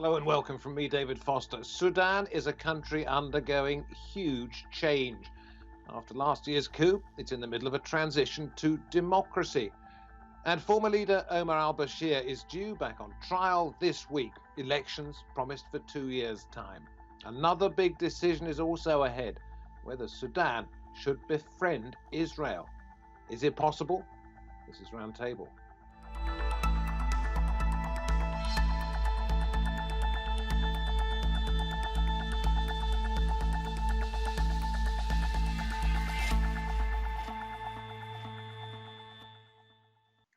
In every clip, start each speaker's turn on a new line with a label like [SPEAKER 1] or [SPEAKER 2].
[SPEAKER 1] Hello and welcome from me, David Foster. Sudan is a country undergoing huge change. After last year's coup, it's in the middle of a transition to democracy. And former leader Omar al-Bashir is due back on trial this week. Elections promised for 2 years' time. Another big decision is also ahead, whether Sudan should befriend Israel. Is it possible? This is Roundtable.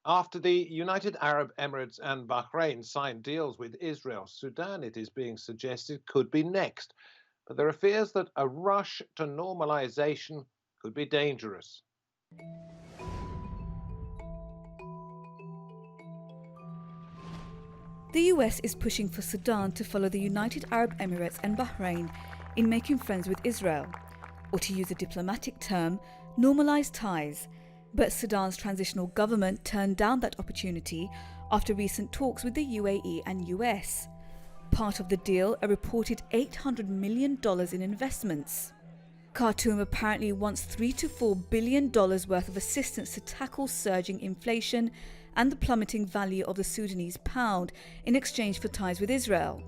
[SPEAKER 1] After the United Arab Emirates and Bahrain signed deals with Israel, Sudan, it is being suggested, could be next. But there are fears that a rush to normalisation could be dangerous.
[SPEAKER 2] The US is pushing for Sudan to follow the United Arab Emirates and Bahrain in making friends with Israel, or to use a diplomatic term, normalise ties. But Sudan's transitional government turned down that opportunity after recent talks with the UAE and US. Part of the deal, a reported $800 million in investments. Khartoum apparently wants $3 to $4 billion worth of assistance to tackle surging inflation and the plummeting value of the Sudanese pound in exchange for ties with Israel.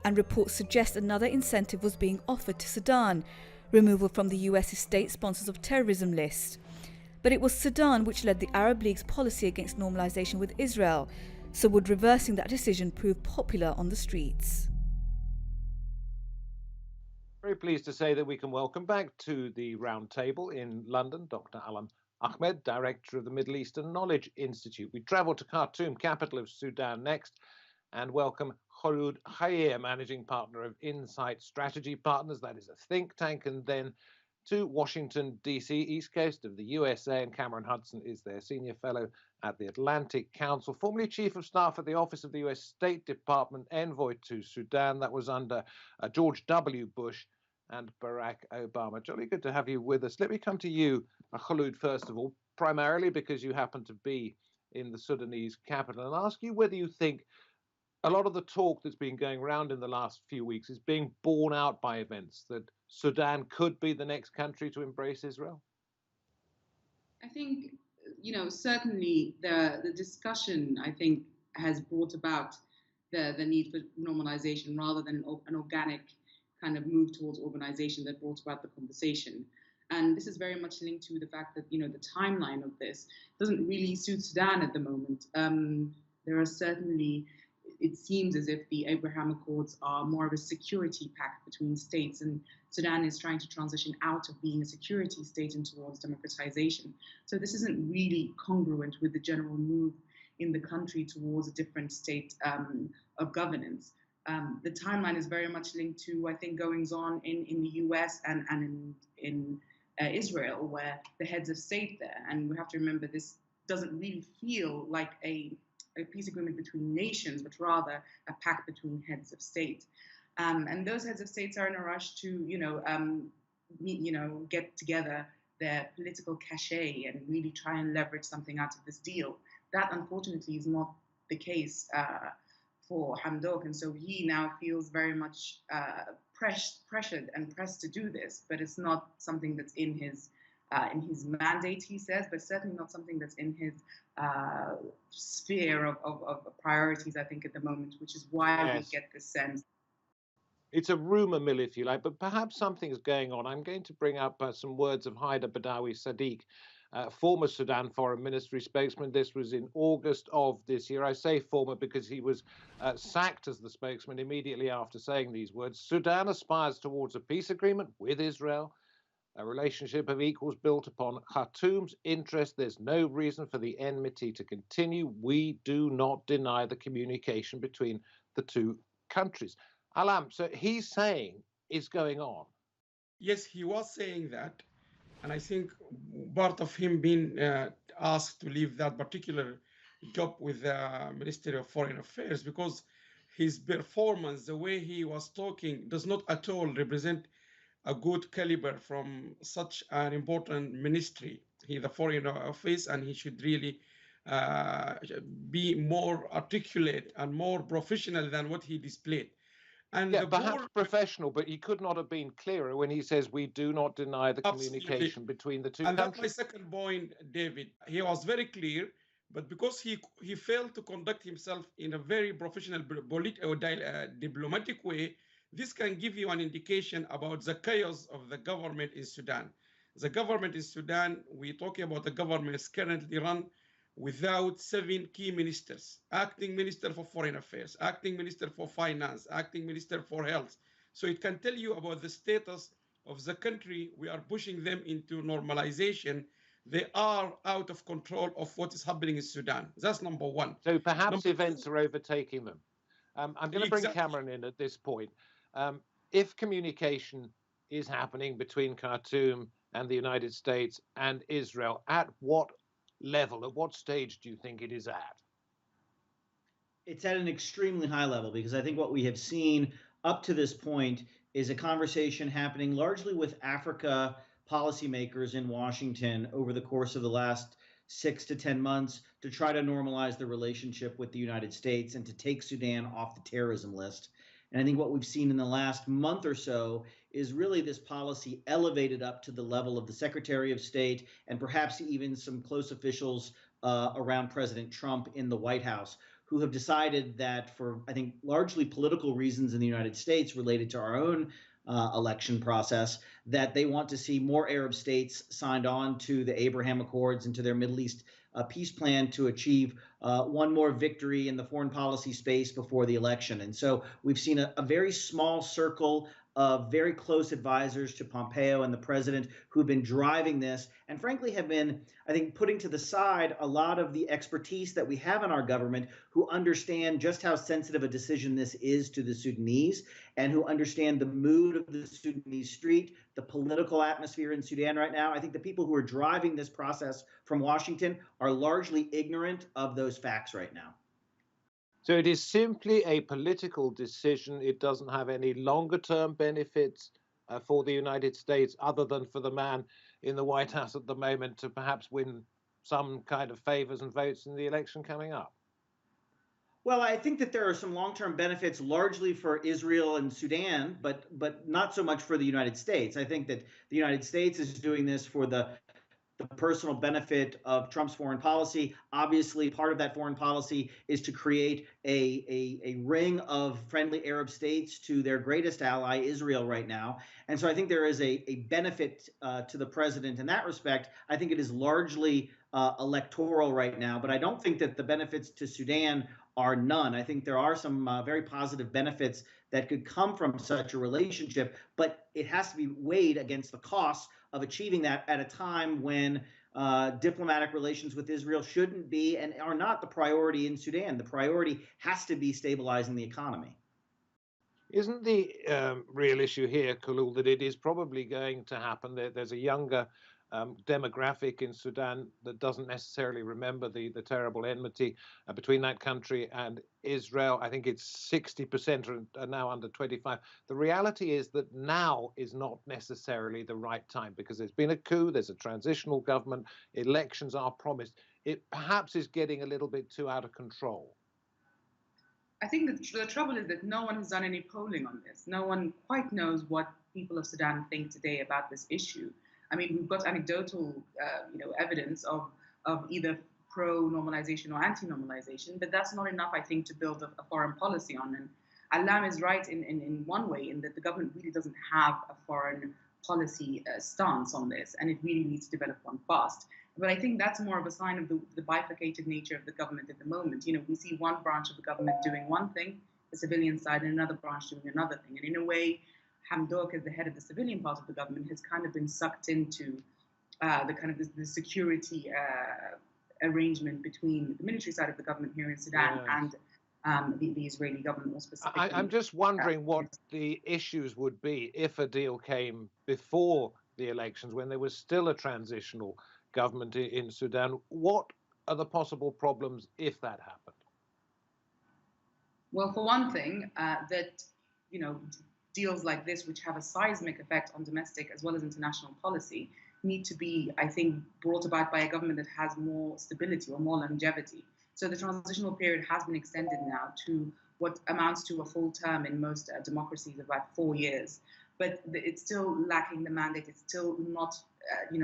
[SPEAKER 2] And reports suggest another incentive was being offered to Sudan, removal from the US state sponsors of terrorism list. But it was Sudan which led the Arab League's policy against normalisation with Israel, so would reversing that decision prove popular on the streets?
[SPEAKER 1] Very pleased to say that we can welcome back to the Roundtable in London Dr. Allam Ahmed, Director of the Middle Eastern Knowledge Institute. We travel to Khartoum, capital of Sudan, next, and welcome Kholood Khair, Managing Partner of Insight Strategy Partners, that is a think tank, and then to Washington, D.C., East Coast of the USA, and Cameron Hudson is their Senior Fellow at the Atlantic Council, formerly Chief of Staff at the Office of the U.S. State Department, Envoy to Sudan. That was under George W. Bush and Barack Obama. Jolly good to have you with us. Let me come to you, Kholood, first of all, primarily because you happen to be in the Sudanese capital, and ask you whether you think a lot of the talk that's been going around in the last few weeks is being borne out by events, that Sudan could be the next country to embrace Israel?
[SPEAKER 3] I think, certainly the discussion, I think, has brought about the need for normalization rather than an organic kind of move towards organization that brought about the conversation. And this is very much linked to the fact that, the timeline of this doesn't really suit Sudan at the moment. There are certainly, it seems as if the Abraham Accords are more of a security pact between states, and Sudan is trying to transition out of being a security state and towards democratization. So this isn't really congruent with the general move in the country towards a different state of governance. The timeline is very much linked to, I think, goings on in the US and in Israel, where the heads of state there, and we have to remember this doesn't really feel like a peace agreement between nations, but rather a pact between heads of state. And those heads of states are in a rush to, get together their political cachet and really try and leverage something out of this deal. That, unfortunately, is not the case for Hamdok, and so he now feels very much pressured and pressed to do this. But it's not something that's in his mandate, he says, but certainly not something that's in his sphere of priorities, I think, at the moment, which is why we get this sense.
[SPEAKER 1] It's a rumour mill, if you like, but perhaps something is going on. I'm going to bring up some words of Haadi Badawi Sadiq, former Sudan Foreign Ministry spokesman. This was in August of this year. I say former because he was sacked as the spokesman immediately after saying these words. Sudan aspires towards a peace agreement with Israel, a relationship of equals built upon Khartoum's interest. There's no reason for the enmity to continue. We do not deny the communication between the two countries. Allam, so he's saying it's going on.
[SPEAKER 4] Yes, he was saying that. And I think part of him being asked to leave that particular job with the Ministry of Foreign Affairs, because his performance, the way he was talking, does not at all represent a good caliber from such an important ministry. He's the Foreign Office, and he should really be more articulate and more professional than what he displayed. And
[SPEAKER 1] Yeah,
[SPEAKER 4] the
[SPEAKER 1] perhaps
[SPEAKER 4] poor,
[SPEAKER 1] professional, but he could not have been clearer when he says we do not deny the
[SPEAKER 4] absolutely.
[SPEAKER 1] communication between the two
[SPEAKER 4] And that's my
[SPEAKER 1] countries.
[SPEAKER 4] second point, David. He was very clear, but because he failed to conduct himself in a very professional, diplomatic way, this can give you an indication about the chaos of the government in Sudan. The government in Sudan, we're talking about the government is currently run without 7 key ministers: acting minister for foreign affairs, acting minister for finance, acting minister for health. So it can tell you about the status of the country. We are pushing them into normalization. They are out of control of what is happening in Sudan. That's number one.
[SPEAKER 1] So perhaps
[SPEAKER 4] Number
[SPEAKER 1] events
[SPEAKER 4] two,
[SPEAKER 1] are overtaking them. I'm going to bring
[SPEAKER 4] exactly.
[SPEAKER 1] Cameron in at this point. If communication is happening between Khartoum and the United States and Israel, at what level, at what stage do you think it is at?
[SPEAKER 5] It's at an extremely high level, because I think what we have seen up to this point is a conversation happening largely with Africa policymakers in Washington over the course of the last 6 to 10 months to try to normalize the relationship with the United States and to take Sudan off the terrorism list. And I think what we've seen in the last month or so is really this policy elevated up to the level of the Secretary of State and perhaps even some close officials around President Trump in the White House, who have decided that, for, I think, largely political reasons in the United States related to our own election process, that they want to see more Arab states signed on to the Abraham Accords and to their Middle East peace plan to achieve one more victory in the foreign policy space before the election. And so we've seen a very small circle of very close advisors to Pompeo and the president who've been driving this, and frankly have been, I think, putting to the side a lot of the expertise that we have in our government, who understand just how sensitive a decision this is to the Sudanese, and who understand the mood of the Sudanese street, the political atmosphere in Sudan right now. I think the people who are driving this process from Washington are largely ignorant of those facts right now.
[SPEAKER 1] So it is simply a political decision. It doesn't have any longer term benefits for the United States, other than for the man in the White House at the moment to perhaps win some kind of favors and votes in the election coming up.
[SPEAKER 5] Well, I think that there are some long-term benefits largely for Israel and Sudan, but not so much for the United States. I think that the United States is doing this for the personal benefit of Trump's foreign policy. Obviously, part of that foreign policy is to create a ring of friendly Arab states to their greatest ally, Israel, right now. And so I think there is a benefit to the president in that respect. I think it is largely electoral right now, but I don't think that the benefits to Sudan are none. I think there are some very positive benefits that could come from such a relationship, but it has to be weighed against the costs of achieving that at a time when diplomatic relations with Israel shouldn't be and are not the priority in Sudan. The priority has to be stabilizing the economy.
[SPEAKER 1] Isn't the real issue here, Kholood, that it is probably going to happen? There's a younger demographic in Sudan that doesn't necessarily remember the terrible enmity between that country and Israel. I think it's 60% are now under 25. The reality is that now is not necessarily the right time, because there's been a coup, there's a transitional government, elections are promised. It perhaps is getting a little bit too out of control.
[SPEAKER 3] I think the trouble is that no one has done any polling on this. No one quite knows what people of Sudan think today about this issue. I mean, we've got anecdotal, evidence of either pro-normalization or anti-normalization, but that's not enough, I think, to build a foreign policy on. And Allam is right in one way, in that the government really doesn't have a foreign policy stance on this, and it really needs to develop one fast. But I think that's more of a sign of the bifurcated nature of the government at the moment. You know, we see one branch of the government doing one thing, the civilian side, and another branch doing another thing. And in a way, Hamdok, as the head of the civilian part of the government, has kind of been sucked into the security arrangement between the military side of the government here in Sudan and the Israeli government more specifically.
[SPEAKER 1] I'm just wondering what the issues would be if a deal came before the elections, when there was still a transitional government in Sudan. What are the possible problems if that happened?
[SPEAKER 3] Well, for one thing, deals like this, which have a seismic effect on domestic as well as international policy, need to be, I think, brought about by a government that has more stability or more longevity. So the transitional period has been extended now to what amounts to a full term in most democracies of about 4 years. But it's still lacking the mandate. It's still not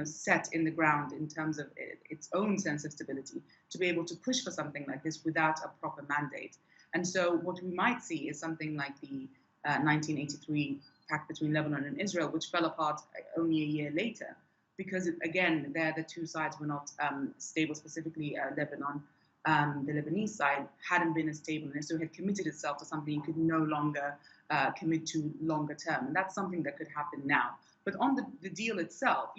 [SPEAKER 3] set in the ground in terms of its own sense of stability to be able to push for something like this without a proper mandate. And so what we might see is something like the 1983 pact between Lebanon and Israel, which fell apart only a year later, because again, there the two sides were not stable. Specifically, Lebanon, the Lebanese side hadn't been as stable, and so had committed itself to something it could no longer commit to longer term. And that's something that could happen now. But on the deal itself,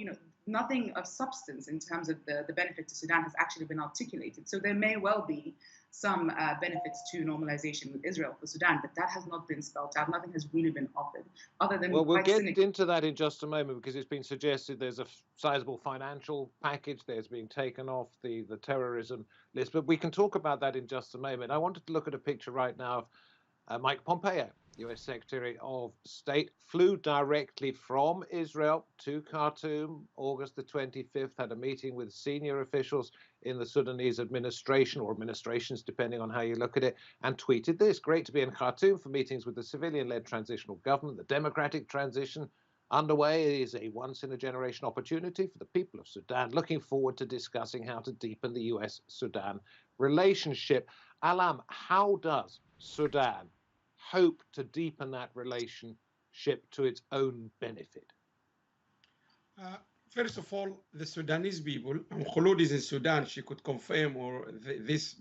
[SPEAKER 3] nothing of substance in terms of the benefit to Sudan has actually been articulated. So there may well be some benefits to normalization with Israel for Sudan, but that has not been spelled out. Nothing has really been offered, other than.
[SPEAKER 1] Well, we'll get into that in just a moment, because it's been suggested there's a sizable financial package that's being taken off the terrorism list. But we can talk about that in just a moment. I wanted to look at a picture right now of Mike Pompeo, US Secretary of State, flew directly from Israel to Khartoum August the 25th, had a meeting with senior officials in the Sudanese administration, or administrations, depending on how you look at it, and tweeted this: "Great to be in Khartoum for meetings with the civilian-led transitional government. The democratic transition underway is a once-in-a-generation opportunity for the people of Sudan. Looking forward to discussing how to deepen the US-Sudan relationship." Allam, how does Sudan hope to deepen that relationship to its own benefit?
[SPEAKER 4] First of all, the Sudanese people, and Kholood is in Sudan, she could confirm this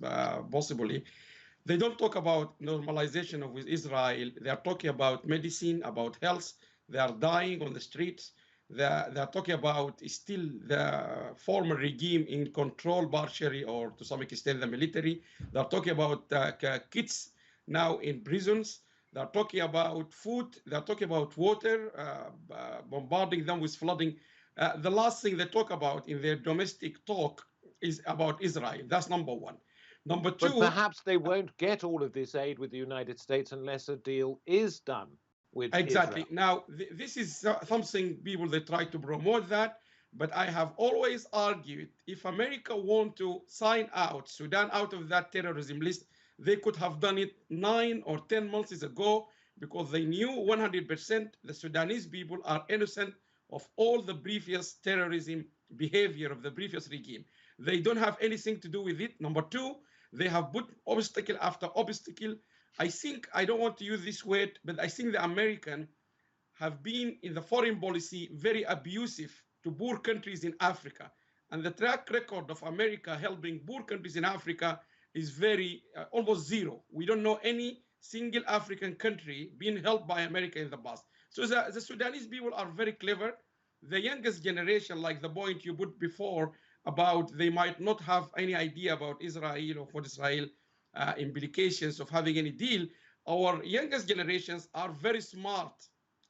[SPEAKER 4] possibly, they don't talk about normalization with Israel. They are talking about medicine, about health. They are dying on the streets. They are talking about still the former regime in control, partially or to some extent the military. They are talking about kids now in prisons. They are talking about food. They are talking about water, bombarding them with flooding. The last thing they talk about in their domestic talk is about Israel. That's number one. Number two.
[SPEAKER 1] But perhaps they won't get all of this aid with the United States unless a deal is done with
[SPEAKER 4] exactly.
[SPEAKER 1] Israel.
[SPEAKER 4] Now, this is something people, they try to promote that. But I have always argued, if America want to sign out Sudan out of that terrorism list, they could have done it 9 or 10 months ago, because they knew 100% the Sudanese people are innocent of all the previous terrorism behavior of the previous regime. They don't have anything to do with it. Number two, they have put obstacle after obstacle. I think, I don't want to use this word, but I think the Americans have been in the foreign policy very abusive to poor countries in Africa. And the track record of America helping poor countries in Africa is very, almost zero. We don't know any single African country being helped by America in the past. So the Sudanese people are very clever. The youngest generation, like the point you put before about they might not have any idea about Israel or what Israel implications of having any deal. Our youngest generations are very smart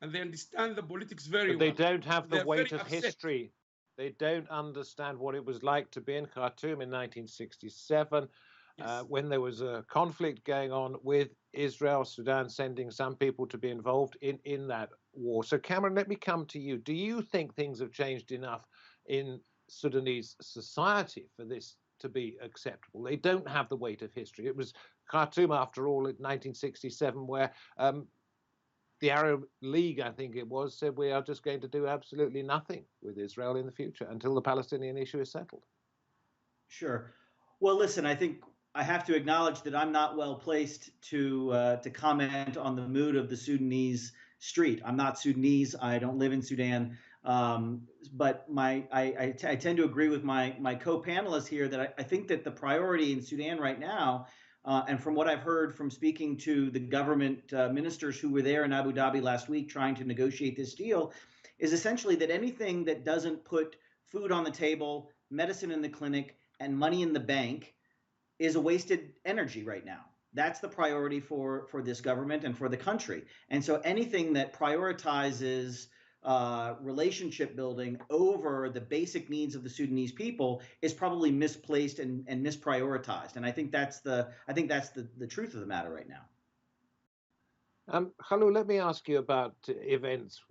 [SPEAKER 4] and they understand the politics very well.
[SPEAKER 1] But they don't have the weight of
[SPEAKER 4] upset.
[SPEAKER 1] history. They don't understand what it was like to be in Khartoum in 1967. Yes. When there was a conflict going on with Israel, Sudan sending some people to be involved in that war. So Cameron, let me come to you. Do you think things have changed enough in Sudanese society for this to be acceptable? They don't have the weight of history. It was Khartoum, after all, in 1967, where the Arab League, I think it was, said we are just going to do absolutely nothing with Israel in the future until the Palestinian issue is settled.
[SPEAKER 5] Sure. Well, listen, I think I have to acknowledge that I'm not well placed to comment on the mood of the Sudanese street. I'm not Sudanese. I don't live in Sudan. But I tend to agree with my co-panelists here that I think that the priority in Sudan right now, and from what I've heard from speaking to the government ministers who were there in Abu Dhabi last week trying to negotiate this deal, is essentially that anything that doesn't put food on the table, medicine in the clinic, and money in the bank is a wasted energy right now. That's the priority for this government and for the country. And so anything that prioritizes relationship building over the basic needs of the Sudanese people is probably misplaced and misprioritized. And I think that's the truth of the matter right now.
[SPEAKER 1] Kholood, let me ask you about events,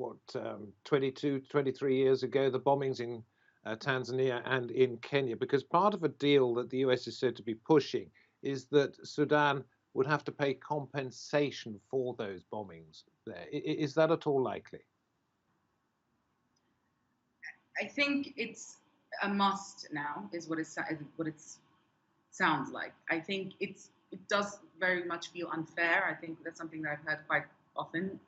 [SPEAKER 1] 22, 23 years ago, the bombings in Tanzania and in Kenya, because part of a deal that the US is said to be pushing is that Sudan would have to pay compensation for those bombings there. Is that at all likely?
[SPEAKER 3] I think it's a must now, is what it sounds like. I think it does very much feel unfair. I think that's something that I've heard quite often,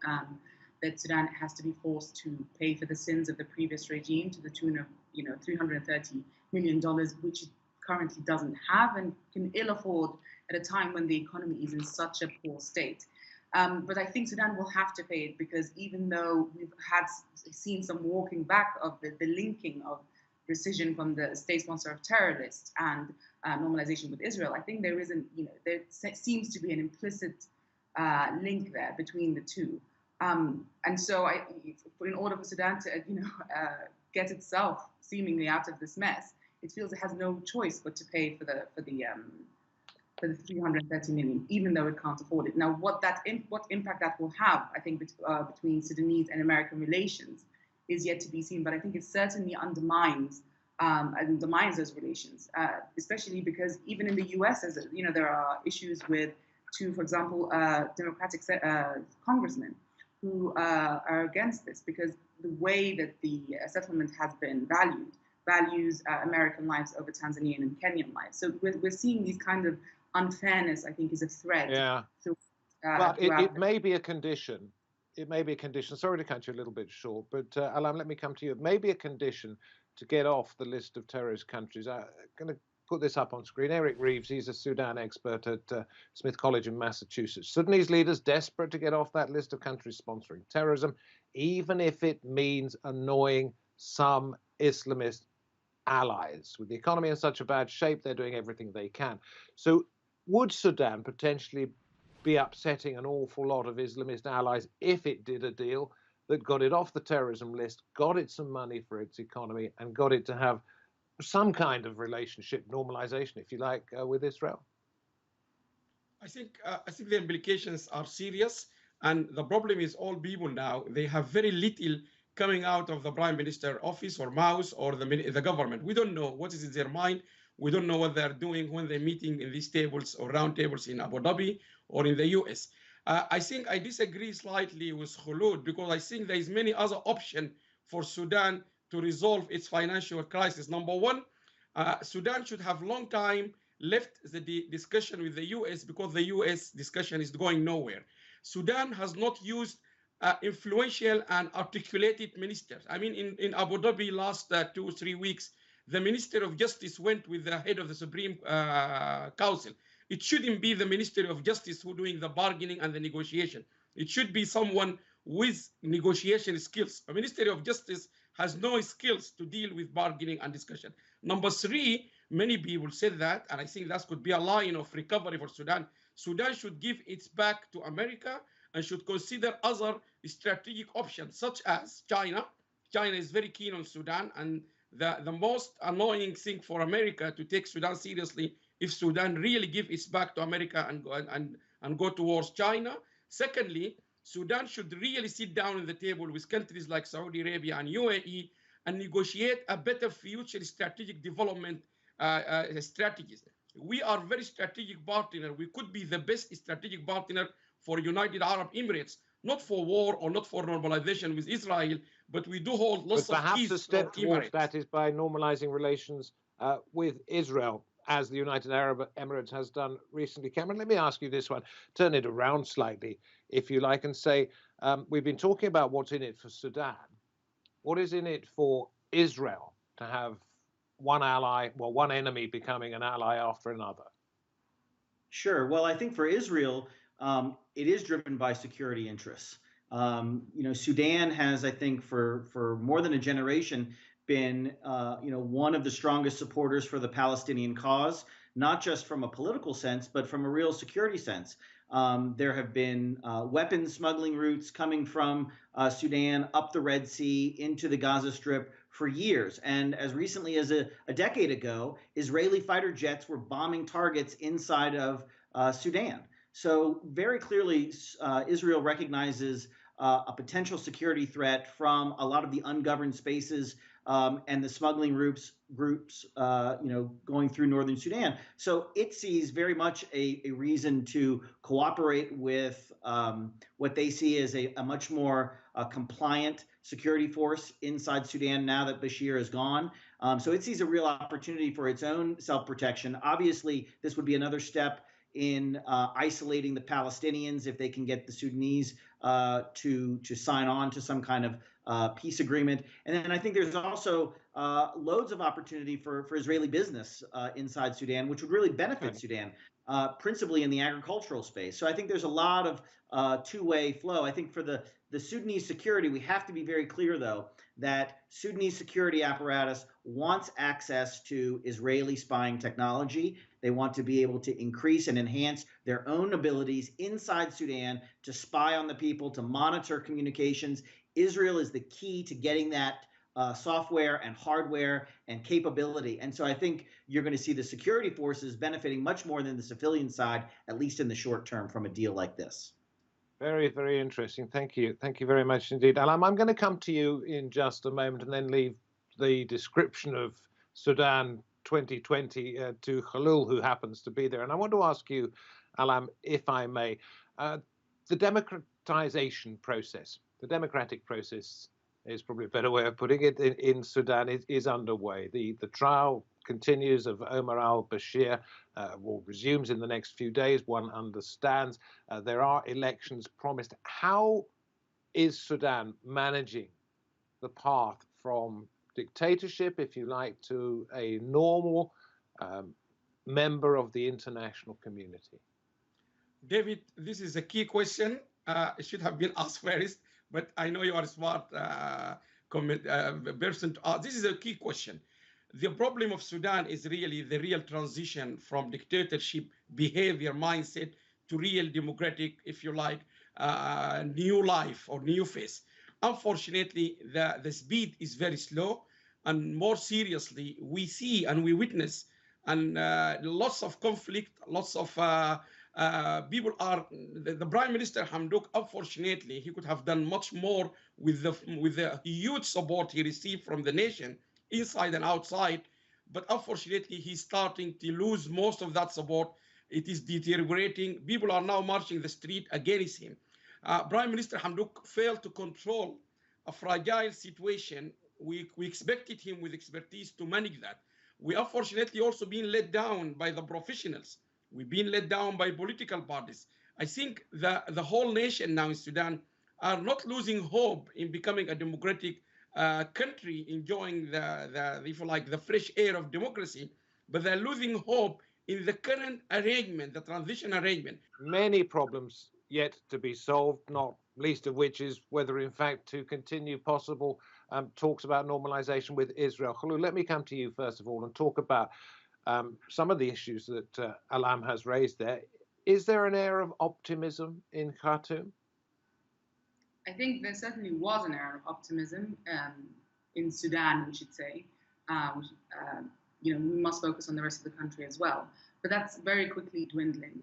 [SPEAKER 3] that Sudan has to be forced to pay for the sins of the previous regime to the tune of $330 million, which it currently doesn't have and can ill afford at a time when the economy is in such a poor state. But I think Sudan will have to pay it, because even though we've seen some walking back of the linking of precision from the state sponsor of terrorists and normalization with Israel, I think there seems to be an implicit link there between the two. And so in order for Sudan to get itself seemingly out of this mess, it feels it has no choice but to pay for the 330 million, even though it can't afford it. Now, what impact that will have, I think, between Sudanese and American relations is yet to be seen. But I think it certainly undermines those relations, especially because even in the U.S., there are issues with two, for example, Democratic congressmen who are against this, because the way that the settlement has been values American lives over Tanzanian and Kenyan lives. So we're seeing these kind of unfairness, I think, is a threat.
[SPEAKER 1] Yeah. But it may be a condition. It may be a condition. Sorry to cut you a little bit short, but Allam, let me come to you. It may be a condition to get off the list of terrorist countries. I'm going to put this up on screen. Eric Reeves, he's a Sudan expert at Smith College in Massachusetts. Sudanese leaders desperate to get off that list of countries sponsoring terrorism, even if it means annoying some Islamist allies. With the economy in such a bad shape, they're doing everything they can. So would Sudan potentially be upsetting an awful lot of Islamist allies if it did a deal that got it off the terrorism list, got it some money for its economy, and got it to have some kind of relationship, normalization, if you like, with Israel?
[SPEAKER 4] I think the implications are serious, and the problem is all people now, they have very little coming out of the prime minister office or mouth or the government. We don't know what is in their mind. We don't know what they're doing when they're meeting in these tables or round tables in Abu Dhabi or in the US. I think I disagree slightly with Kholood, because I think there is many other options for Sudan to resolve its financial crisis. Number one, Sudan should have long time left the discussion with the US, because the US discussion is going nowhere. Sudan has not used influential and articulated ministers. I mean, in Abu Dhabi last 2 or 3 weeks, the Minister of Justice went with the head of the Supreme Council. It shouldn't be the Ministry of Justice who doing the bargaining and the negotiation. It should be someone with negotiation skills. A Ministry of Justice has no skills to deal with bargaining and discussion. Number three, many people said that, and I think that could be a line of recovery for Sudan. Sudan should give its back to America and should consider other strategic options, such as China. China is very keen on Sudan, and the most annoying thing for America to take Sudan seriously if Sudan really give its back to America and go towards China. Secondly, Sudan should really sit down at the table with countries like Saudi Arabia and UAE and negotiate a better future strategic development strategies. We are very strategic partner. We could be the best strategic partner for United Arab Emirates, not for war or not for normalization with Israel, but we do hold lots of keys.
[SPEAKER 1] Perhaps a step towards that is by normalizing relations with Israel, as the United Arab Emirates has done recently. Cameron, let me ask you this one. Turn it around slightly, if you like, and say, we've been talking about what's in it for Sudan. What is in it for Israel to have one ally, well, one enemy becoming an ally after another?
[SPEAKER 5] Sure. Well, I think for Israel, it is driven by security interests. Sudan has, I think, for more than a generation, been one of the strongest supporters for the Palestinian cause, not just from a political sense, but from a real security sense. There have been weapons smuggling routes coming from Sudan up the Red Sea into the Gaza Strip for years. And as recently as a decade ago, Israeli fighter jets were bombing targets inside of Sudan. So very clearly, Israel recognizes a potential security threat from a lot of the ungoverned spaces and the smuggling groups going through northern Sudan. So it sees very much a reason to cooperate with what they see as a much more compliant security force inside Sudan now that Bashir is gone. So it sees a real opportunity for its own self-protection. Obviously, this would be another step in isolating the Palestinians if they can get the Sudanese to sign on to some kind of peace agreement. And then I think there's also loads of opportunity for Israeli business inside Sudan, which would really benefit Sudan, principally in the agricultural space. So I think there's a lot of two-way flow. I think for the Sudanese security, we have to be very clear, though, that Sudanese security apparatus wants access to Israeli spying technology. They want to be able to increase and enhance their own abilities inside Sudan to spy on the people, to monitor communications. Israel is the key to getting that software and hardware and capability. And so I think you're going to see the security forces benefiting much more than the civilian side, at least in the short term, from a deal like this.
[SPEAKER 1] Very, very interesting. Thank you. Thank you very much indeed. Allam, I'm going to come to you in just a moment and then leave the description of Sudan 2020 to Kholood, who happens to be there. And I want to ask you, Allam, if I may, the democratization process, the democratic process is probably a better way of putting it, in Sudan is underway. The trial continues of Omar al-Bashir, will resumes in the next few days, one understands. There are elections promised. How is Sudan managing the path from dictatorship, if you like, to a normal member of the international community?
[SPEAKER 4] David, this is a key question. It should have been asked first, but I know you are a smart person to ask. This is a key question. The problem of Sudan is really the real transition from dictatorship behavior mindset to real democratic, if you like, new life or new phase. Unfortunately, the speed is very slow, and more seriously, we see and we witness and lots of conflict, lots of people are, the Prime Minister Hamdok, unfortunately, he could have done much more with the huge support he received from the nation, inside and outside. But unfortunately, he's starting to lose most of that support. It is deteriorating. People are now marching the street against him. Prime Minister Hamdok failed to control a fragile situation. We expected him with expertise to manage that. We unfortunately also been let down by the professionals. We've been let down by political parties. I think the whole nation now in Sudan are not losing hope in becoming a democratic country, enjoying if you like, the fresh air of democracy, but they're losing hope in the current arrangement, the transition arrangement.
[SPEAKER 1] Many problems yet to be solved, not least of which is whether, in fact, to continue possible talks about normalization with Israel. Kholood, let me come to you first of all and talk about some of the issues that Allam has raised there. Is there an air of optimism in Khartoum?
[SPEAKER 3] I think there certainly was an air of optimism in Sudan, we should say. We must focus on the rest of the country as well. But that's very quickly dwindling.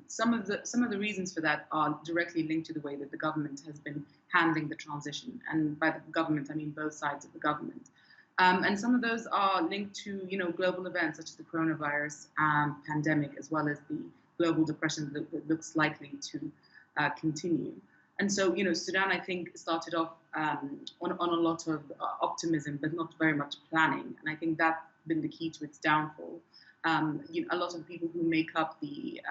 [SPEAKER 3] Some of the reasons for that are directly linked to the way that the government has been handling the transition. And by the government, I mean both sides of the government. And some of those are linked to, global events such as the coronavirus pandemic, as well as the global depression that looks likely to continue. And so, Sudan, I think, started off on a lot of optimism, but not very much planning. And I think that's been the key to its downfall. A lot of people who make up the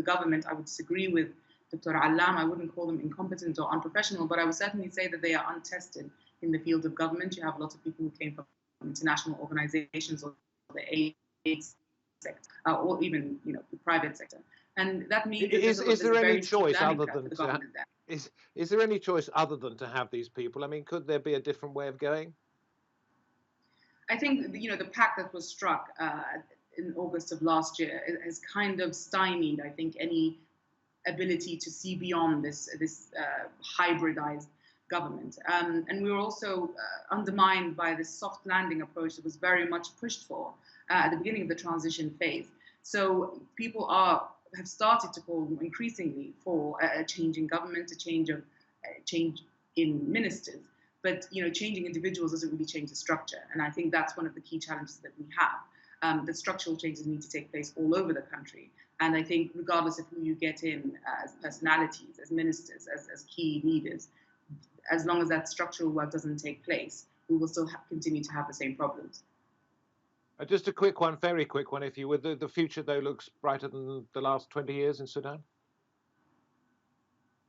[SPEAKER 3] government, I would disagree with Dr. Allam. I wouldn't call them incompetent or unprofessional, but I would certainly say that they are untested in the field of government. You have lots of people who came from international organizations or the aid sector, or even the private sector. And that means
[SPEAKER 1] is there any choice other than is there any choice other than to have these people? I mean, could there be a different way of going?
[SPEAKER 3] I think the pact that was struck in August of last year has kind of stymied, I think, any ability to see beyond this hybridized government. And we were also undermined by this soft landing approach that was very much pushed for at the beginning of the transition phase. So people have started to call increasingly for a change in government, a change in ministers. But changing individuals doesn't really change the structure, and I think that's one of the key challenges that we have. The structural changes need to take place all over the country, and I think regardless of who you get in as personalities, as ministers, as key leaders, as long as that structural work doesn't take place, we will still continue to have the same problems.
[SPEAKER 1] Just a quick one, very quick one, if you would. The future, though, looks brighter than the last 20 years in Sudan?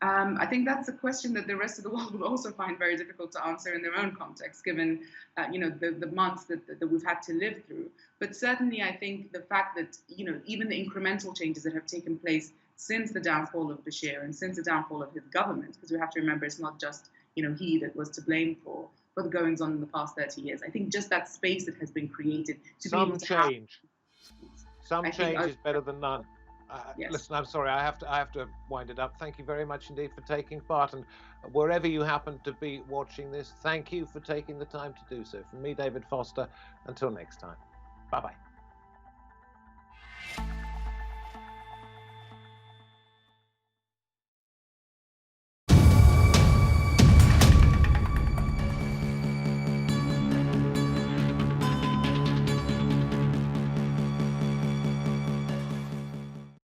[SPEAKER 3] I think that's a question that the rest of the world will also find very difficult to answer in their own context, given the months that we've had to live through. But certainly, I think the fact that even the incremental changes that have taken place since the downfall of Bashir and since the downfall of his government, because we have to remember it's not just he that was to blame for the goings on in the past 30 years. I think just that space that has been created to be able to
[SPEAKER 1] Some change is better than none.
[SPEAKER 3] Yes.
[SPEAKER 1] Listen, I'm sorry, I have to wind it up. Thank you very much indeed for taking part, and wherever you happen to be watching this, thank you for taking the time to do so. From me, David Foster, until next time, bye-bye.